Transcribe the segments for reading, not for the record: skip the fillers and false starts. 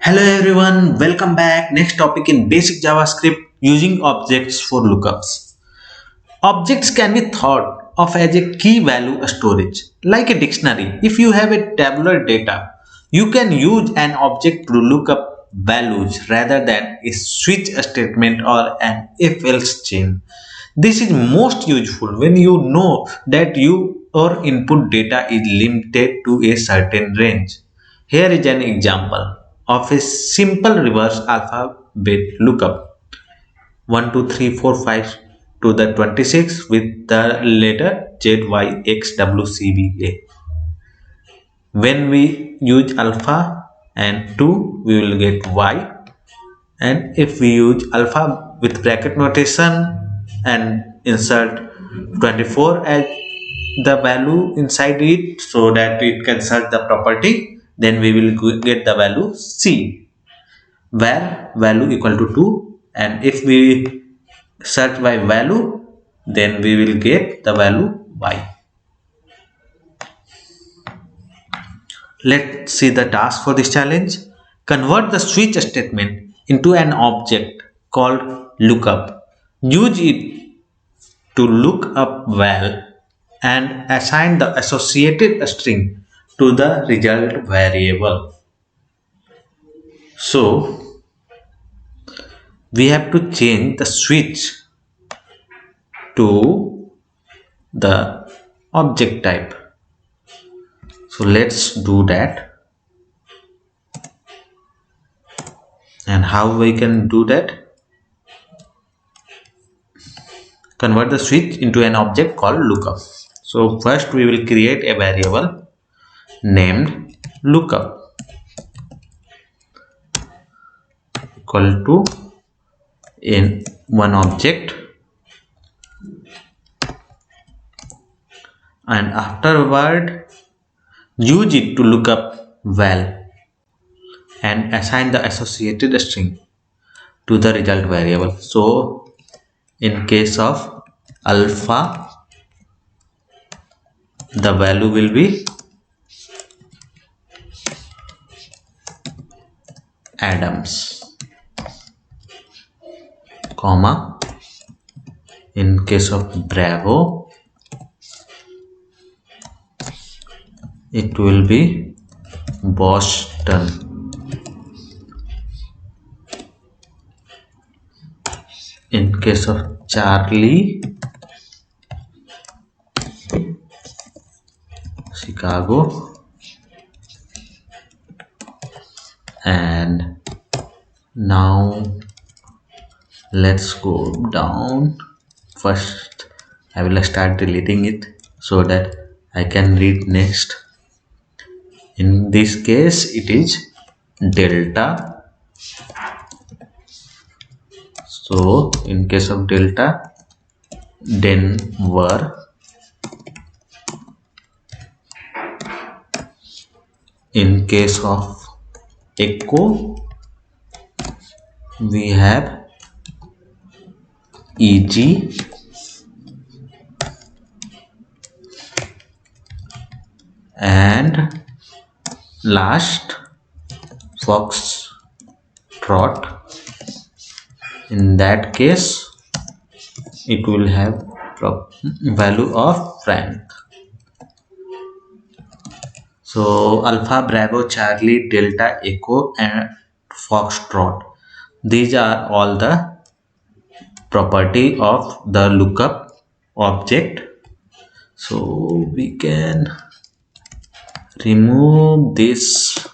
Hello everyone, welcome back. Next topic in basic JavaScript using objects for lookups. Objects can be thought of as a key value storage, like a dictionary. If you have a tabular data, you can use an object to look up values rather than a switch statement or an if-else chain. This is most useful when you know that your input data is limited to a certain range. Here is an example of a simple reverse alphabet lookup 1, 2, 3, 4, 5 to the 26 with the letter Z, Y, X, W, C, B, A. When we use alpha and 2, we will get Y, and if we use alpha with bracket notation and insert 24 as the value inside it so that it can search the property, then we will get the value C, where value equal to 2, and if we search by value, then we will get the value Y. Let's see the task for this challenge. Convert the switch statement into an object called lookup. Use it to look up val and assign the associated string to the result variable. So we have to change the switch to the object type. So let's do that. And how we can do that? Convert the switch into an object called lookup. So first we will create a variable named lookup equal to in one object, and afterward use it to look up val and assign the associated string to the result variable. So in case of alpha, the value will be Adams, comma. In case of Bravo, it will be Boston. In case of Charlie, Chicago. And now let's go down. First I will start deleting it so that I can read next. In this case it is delta. So in case of delta, Denver. In case of echo, we have EG. And last, Foxtrot. In that case, it will have value of Frank. So Alpha, Bravo, Charlie, Delta, Echo, and Foxtrot. These are all the property of the lookup object. So we can remove this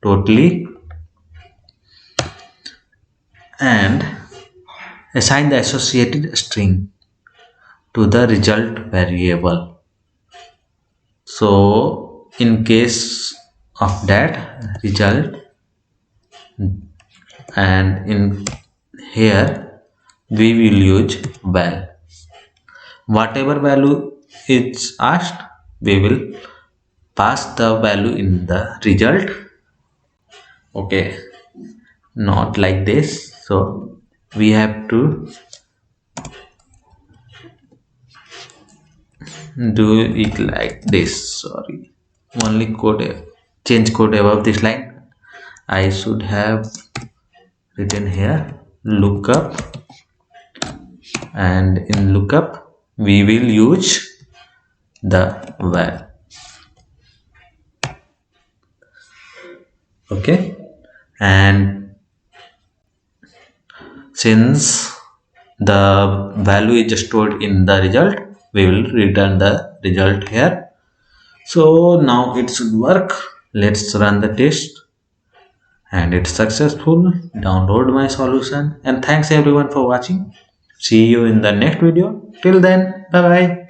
totally and assign the associated string to the result variable. So in case of that result, and in here we will use val. Whatever value is asked, we will pass the value in the result. Okay, not like this. So we have to do it like this. Sorry, only code, change code above this line. I should have written here lookup, and in lookup we will use the val. Okay, and since the value is stored in the result, we will return the result here. So now it should work. Let's run the test, and it's successful. Download my solution, and thanks everyone for watching. See you in the next video. Till then, bye bye.